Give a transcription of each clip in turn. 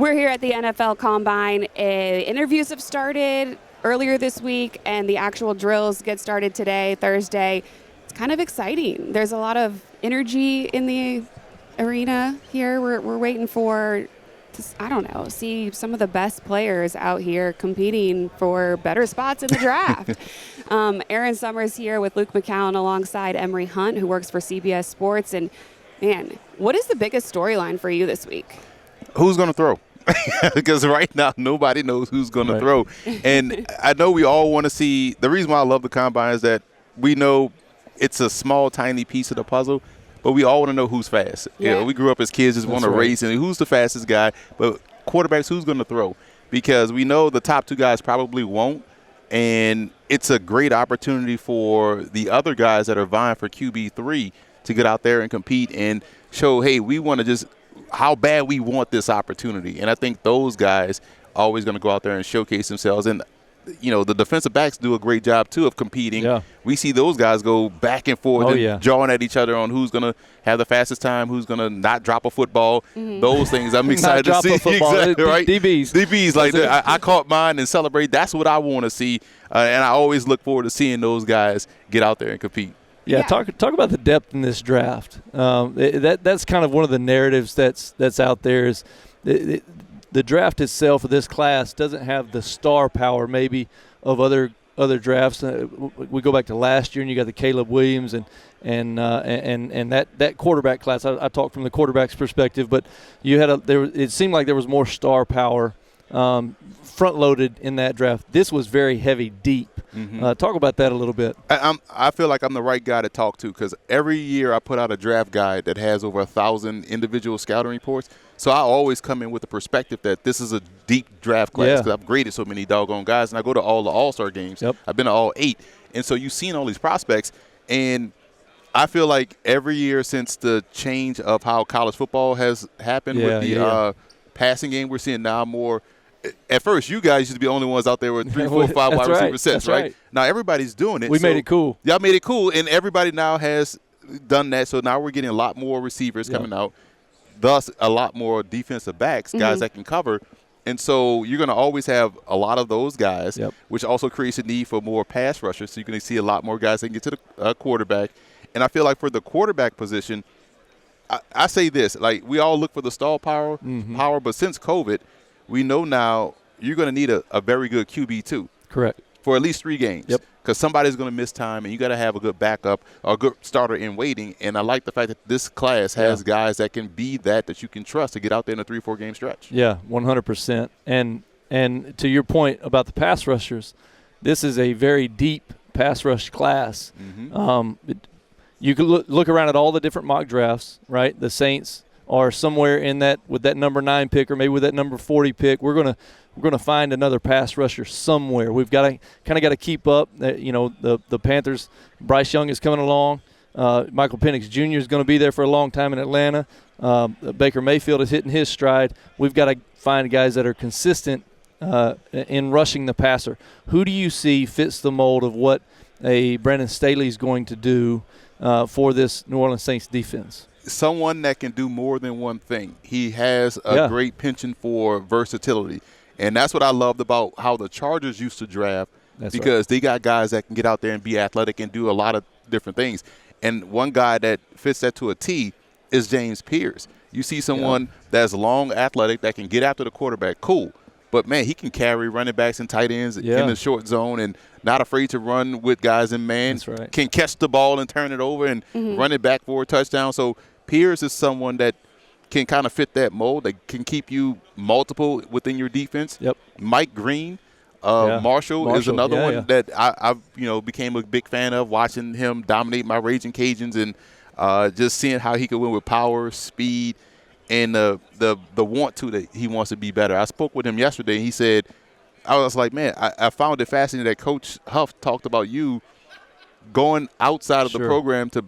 We're here at the NFL Combine. Interviews have started earlier this week, and the actual drills get started today, Thursday. It's kind of exciting. There's a lot of energy in the arena here. We're waiting for, see some of the best players out here competing for better spots in the draft. Erin Summers here with Luke McCown alongside Emory Hunt, who works for CBS Sports. And, man, what is the biggest storyline for you this week? Who's going to throw? Because right now nobody knows who's going to throw. And I know we all want to see – the reason why I love the Combine is that we know it's a small, tiny piece of the puzzle, but we all want to know who's fast. Yeah. You know, we grew up as kids just want to race and who's the fastest guy. But quarterbacks, who's going to throw? Because we know the top two guys probably won't. And it's a great opportunity for the other guys that are vying for QB3 to get out there and compete and show, hey, we want to just – how bad we want this opportunity. And I think those guys are always going to go out there and showcase themselves. And, you know, the defensive backs do a great job, too, of competing. Yeah. We see those guys go back and forth jawing at each other on who's going to have the fastest time, who's going to not drop a football. Mm-hmm. Those things I'm excited to see. Exactly, right? DBs. Like I caught mine and celebrate. That's what I want to see. And I always look forward to seeing those guys get out there and compete. Yeah, talk about the depth in this draft. That's kind of one of the narratives that's out there is the draft itself of this class doesn't have the star power maybe of other drafts. We go back to last year and you got the Caleb Williams and that quarterback class. I talk from the quarterback's perspective, but you had it seemed like there was more star power front-loaded in that draft. This was very heavy deep. Mm-hmm. Talk about that a little bit. I feel like I'm the right guy to talk to because every year I put out a draft guide that has over 1,000 individual scouting reports. So I always come in with the perspective that this is a deep draft class because I've graded so many doggone guys, and I go to all the All-Star games. Yep. I've been to all 8. And so you've seen all these prospects, and I feel like every year since the change of how college football has happened with the passing game, we're seeing now more – at first, you guys used to be the only ones out there with 3, 4, 5 wide receiver sets, right? Now everybody's doing it. We made it cool. Y'all made it cool, and everybody now has done that. So now we're getting a lot more receivers coming out, thus a lot more defensive backs, guys that can cover. And so you're going to always have a lot of those guys, which also creates a need for more pass rushers. So you're going to see a lot more guys that can get to the quarterback. And I feel like for the quarterback position, I say this, like we all look for the stall power, but since COVID – we know now you're going to need a very good QB too. Correct. For at least 3 games. Yep. Because somebody's going to miss time, and you got to have a good backup or a good starter in waiting. And I like the fact that this class has guys that can be that you can trust to get out there in a 3-4 game stretch. Yeah, 100%. And to your point about the pass rushers, this is a very deep pass rush class. Mm-hmm. You can look around at all the different mock drafts, right? The Saints are somewhere in that with that number 9 pick or maybe with that number 40 pick. We're gonna find another pass rusher somewhere. We've got to keep up. The Panthers, Bryce Young is coming along. Michael Penix Jr. is going to be there for a long time in Atlanta. Baker Mayfield is hitting his stride. We've got to find guys that are consistent in rushing the passer. Who do you see fits the mold of what a Brandon Staley is going to do for this New Orleans Saints defense? Someone that can do more than one thing. He has a great penchant for versatility. And that's what I loved about how the Chargers used to draft because they got guys that can get out there and be athletic and do a lot of different things. And one guy that fits that to a T is James Pierce. You see someone that's long, athletic, that can get after the quarterback, cool. But, man, he can carry running backs and tight ends in the short zone and not afraid to run with guys in man. That's right. Can catch the ball and turn it over and run it back for a touchdown. So Pierce is someone that can kind of fit that mold, that can keep you multiple within your defense. Yep. Mike Green, Marshall is another one that I've became a big fan of, watching him dominate my Raging Cajuns and just seeing how he could win with power, speed, and the want to that he wants to be better. I spoke with him yesterday, and he said, I was like, man, I found it fascinating that Coach Huff talked about you going outside of the program to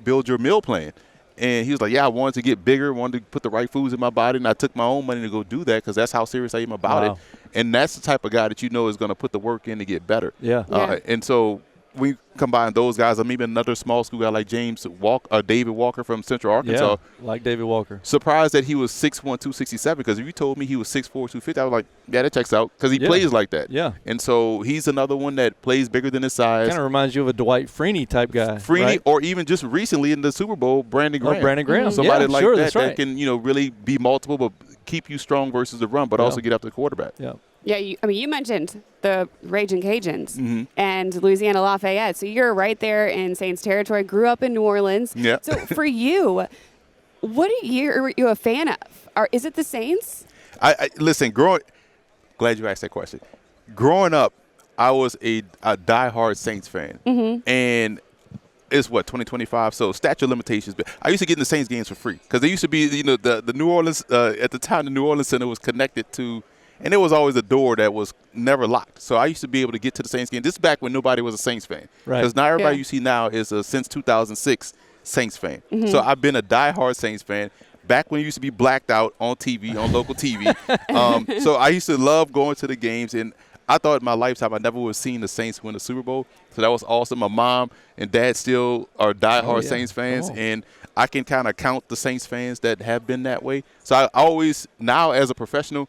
build your meal plan. And he was like, I wanted to get bigger, wanted to put the right foods in my body, and I took my own money to go do that because that's how serious I am about it. And that's the type of guy that is going to put the work in to get better. And so we combine those guys, or maybe another small school guy like David Walker from Central Arkansas. Yeah, like David Walker. Surprised that he was 6'1", 267, because if you told me he was 6'4", 250, I was like, yeah, that checks out, because he plays like that. Yeah. And so he's another one that plays bigger than his size. Kind of reminds you of a Dwight Freeney type guy. Freeney, right? Or even just recently in the Super Bowl, Brandon Graham. Brandon Graham. Somebody like sure, that right. can, really be multiple, but keep you strong versus the run, but also get after the quarterback. Yeah. Yeah, you mentioned the Raging Cajuns and Louisiana Lafayette. So you're right there in Saints territory, grew up in New Orleans. Yeah. So for you, what year are you a fan of? Is it the Saints? Listen, glad you asked that question. Growing up, I was a diehard Saints fan. And it's 2025, so statute of limitations. But I used to get in the Saints games for free, because they used to be, the New Orleans, at the time, the New Orleans Center was connected to, and there was always a door that was never locked. So I used to be able to get to the Saints game. This is back when nobody was a Saints fan. Right. Because now everybody you see now is a since 2006 Saints fan. So I've been a diehard Saints fan back when it used to be blacked out on TV, on local TV. So I used to love going to the games, and I thought in my lifetime I never would have seen the Saints win the Super Bowl. So that was awesome. My mom and dad still are diehard Saints fans, and I can kind of count the Saints fans that have been that way. So I always, now as a professional,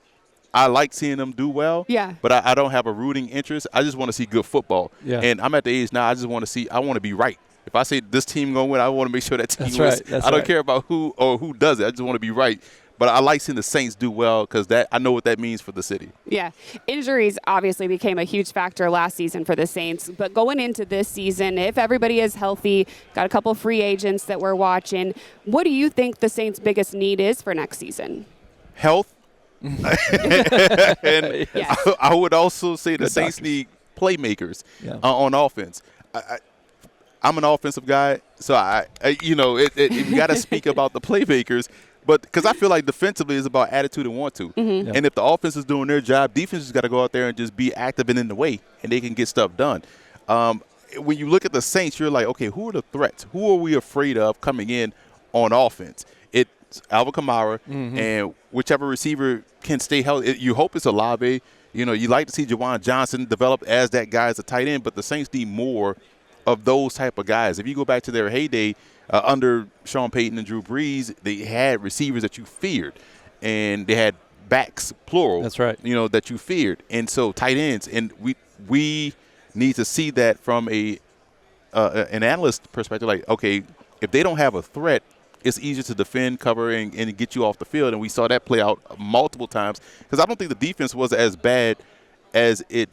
I like seeing them do well, but I don't have a rooting interest. I just want to see good football. Yeah. And I'm at the age now, I just want to be right. If I say this team going to win, I want to make sure that team wins. That's I don't care about who does it. I just want to be right. But I like seeing the Saints do well, because I know what that means for the city. Yeah. Injuries obviously became a huge factor last season for the Saints. But going into this season, if everybody is healthy, got a couple free agents that we're watching, what do you think the Saints' biggest need is for next season? Health. And I would also say the Saints need playmakers on offense. I'm an offensive guy, so you got to speak about the playmakers. But because I feel like defensively is about attitude and want to. And if the offense is doing their job, defense has got to go out there and just be active and in the way, and they can get stuff done. When you look at the Saints, you're like, okay, who are the threats? Who are we afraid of coming in on offense? It's Alvin Kamara, and whichever receiver can stay healthy. You hope it's Olave. You like to see Jawan Johnson develop as that guy as a tight end, but the Saints need more of those type of guys. If you go back to their heyday under Sean Payton and Drew Brees, they had receivers that you feared, and they had backs, plural. That's right. That you feared, and so tight ends, and we need to see that from an analyst perspective. Like, okay, if they don't have a threat, it's easier to defend, cover, and get you off the field. And we saw that play out multiple times, because I don't think the defense was as bad as it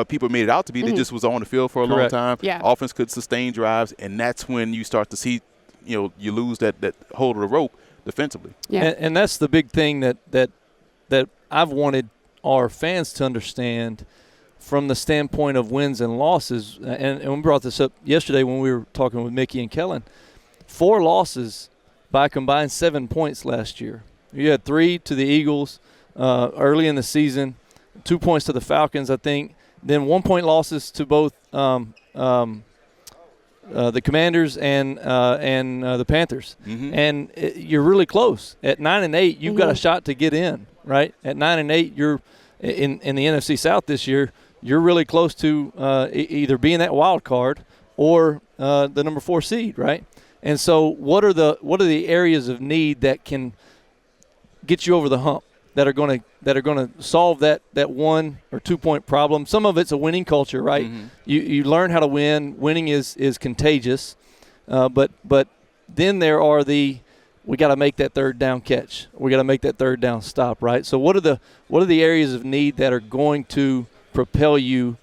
people made it out to be. They just was on the field for a long time. Yeah. Offense could sustain drives, and that's when you start to see, you lose that hold of the rope defensively. Yeah. And that's the big thing that I've wanted our fans to understand from the standpoint of wins and losses. And we brought this up yesterday when we were talking with Mickey and Kellen. 4 losses by a combined 7 points last year. You had 3 to the Eagles early in the season, 2 points to the Falcons, I think. Then 1 point losses to both the Commanders and the Panthers. And you're really close. At 9-8, you've got a shot to get in, right? At 9-8, you're in the NFC South this year. You're really close to either being that wild card or the number 4 seed, right? And so, what are the areas of need that can get you over the hump, that are going to solve that 1 or 2 point problem? Some of it's a winning culture, right? You learn how to win. Winning is contagious, but then there are we got to make that third down catch. We got to make that third down stop, right? So what are the areas of need that are going to propel you?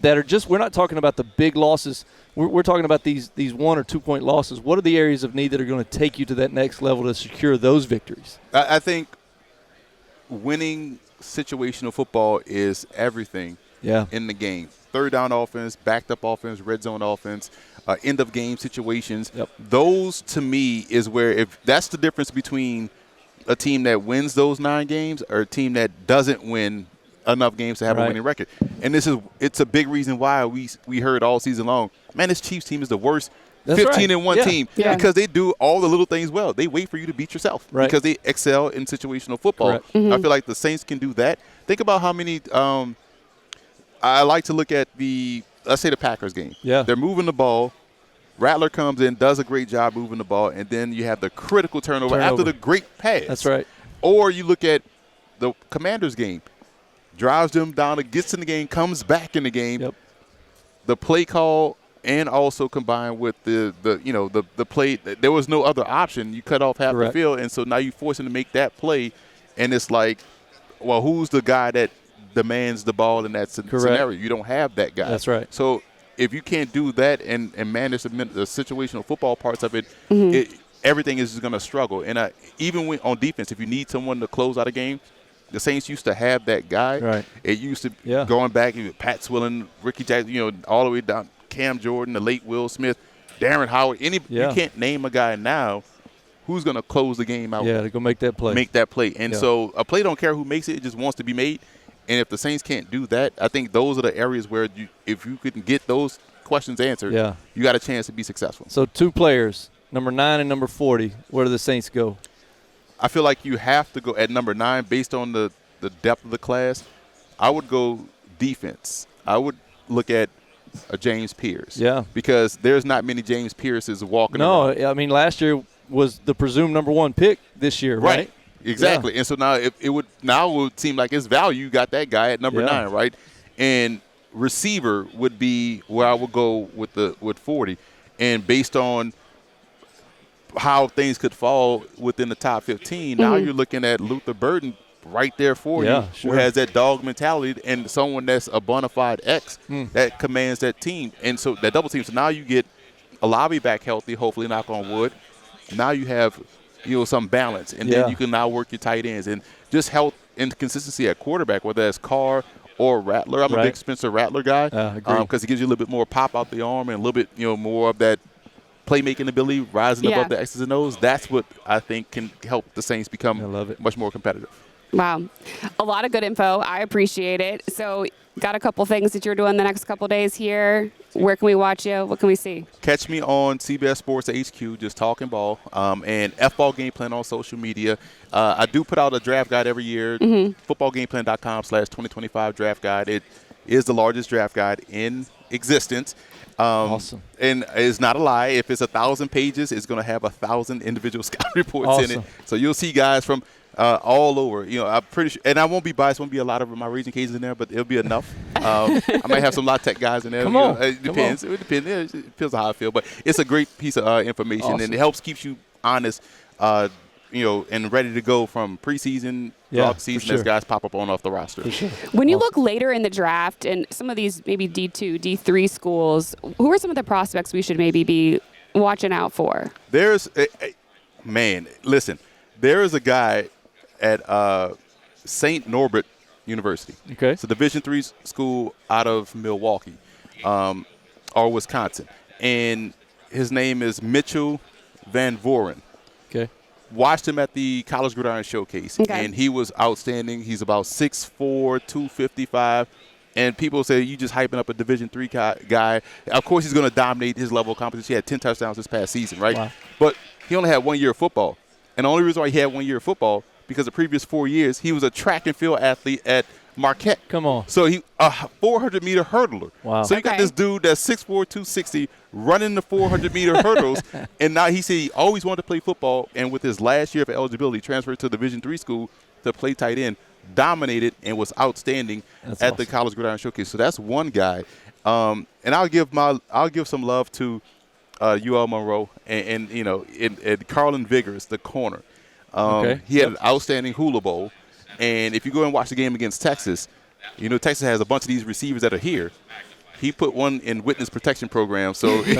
That are just, we're not talking about the big losses. We're talking about these 1 or 2 point losses. What are the areas of need that are going to take you to that next level to secure those victories? I think winning situational football is everything in the game. Third down offense, backed up offense, red zone offense, end of game situations. Those, to me, is where, if that's the difference between a team that wins those 9 games or a team that doesn't win enough games to have a winning record. And it's a big reason why we heard all season long, man, this Chiefs team is the worst 15-1 team because they do all the little things well. They wait for you to beat yourself because they excel in situational football. I feel like the Saints can do that. Think about how many I like to look at the let's say the Packers game. Yeah. They're moving the ball. Rattler comes in, does a great job moving the ball, and then you have the critical turnover. After the great pass. That's right. Or you look at the Commanders game. Drives them down, gets in the game, comes back in the game. Yep. The play call and also combined with the play, there was no other option. You cut off half the field, and so now you force him to make that play, and it's like, well, who's the guy that demands the ball in that scenario? You don't have that guy. That's right. So if you can't do that and manage the situational football parts of it, everything is just going to struggle. And even on defense, if you need someone to close out a game, the Saints used to have that guy. Right. It used to going back, Pat Swillen, Ricky Jackson, all the way down, Cam Jordan, the late Will Smith, Darren Howard. You can't name a guy now who's going to close the game out. Yeah, to go make that play. And so a play don't care who makes it. It just wants to be made. And if the Saints can't do that, I think those are the areas where if you couldn't get those questions answered, you got a chance to be successful. So 2 players, number 9 and number 40, where do the Saints go? I feel like you have to go at number 9 based on the depth of the class. I would go defense. I would look at a James Pierce. Yeah. Because there's not many James Pierces walking around. No, I mean, last year was the presumed number 1 pick this year, right? Exactly. Yeah. And so now it would seem like its value. You got that guy at number 9, right? And receiver would be where I would go with 40. And based on how things could fall within the top 15, now you're looking at Luther Burden right there for you, who has that dog mentality and someone that's a bona fide X that commands that team. And so that double team. So now you get a lobby back healthy, hopefully, knock on wood. Now you have some balance, and then you can now work your tight ends and just health and consistency at quarterback, whether that's Carr or Rattler. I'm a big Spencer Rattler guy because he gives you a little bit more pop out the arm and a little bit more of that playmaking ability, rising above the X's and O's. That's what I think can help the Saints become much more competitive. Wow. A lot of good info. I appreciate it. So got a couple things that you're doing the next couple days here. Where can we watch you? What can we see? Catch me on CBS Sports HQ, just talking ball, and F-Ball Game Plan on social media. I do put out a draft guide every year, footballgameplan.com/2025 draft guide. It is the largest draft guide in existence. Awesome. And it's not a lie. If it's 1,000 pages, it's going to have 1,000 individual scout reports in it. So you'll see guys from all over. I'm pretty sure, and I won't be biased. Won't be a lot of my region cases in there, but it'll be enough. I might have some La Tech guys in there. Come on. It depends. It depends. It depends on how I feel, but it's a great piece of information, and it helps keeps you honest. And ready to go from preseason throughout the season as guys pop up on off the roster. Sure. When you look later in the draft and some of these maybe D2, D3 schools, who are some of the prospects we should maybe be watching out for? There's listen, there is a guy at St. Norbert University. Okay. It's a Division III school out of Milwaukee or Wisconsin. And his name is Mitchell Van Voren. Okay. Watched him at the College Gridiron Showcase, and he was outstanding. He's about 6'4", 255, and people say you just hyping up a Division III guy. Of course, he's going to dominate his level of competition. He had 10 touchdowns this past season, right? Wow. But he only had 1 year of football, and the only reason why he had 1 year of football because the previous 4 years he was a track and field athlete at Marquette. Come on. So he a 400-meter hurdler. Wow. So you got this dude that's 6'4", 260 running the 400-meter hurdles, and now he said he always wanted to play football, and with his last year of eligibility, transferred to Division III school to play tight end, dominated and was outstanding at the College Gridiron Showcase. So that's one guy. And I'll give some love to UL Monroe and Carlin Vigors, the corner. He had an outstanding Hula Bowl. And if you go and watch the game against Texas, Texas has a bunch of these receivers that are here. He put one in witness protection program, so he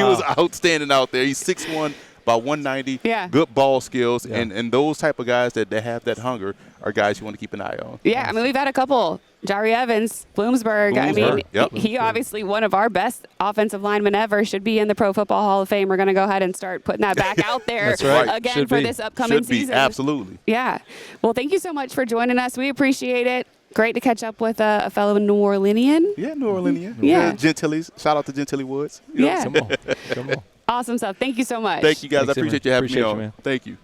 was outstanding out there. He's 6'1", about 190, good ball skills, and those type of guys that have that hunger are guys you want to keep an eye on. Yeah, I mean, we've had a couple. Jari Evans, Bloomsburg. I mean, he obviously one of our best offensive linemen ever, should be in the Pro Football Hall of Fame. We're going to go ahead and start putting that back out there again for this upcoming season. Absolutely. Yeah. Well, thank you so much for joining us. We appreciate it. Great to catch up with a fellow New Orleanian. Yeah, New Orleanian. Yeah. Gentilly's. Shout out to Gentilly Woods. Yeah. Come on. Awesome stuff. Thank you so much. Thank you, guys. Thanks, I appreciate you having me on. Man. Thank you.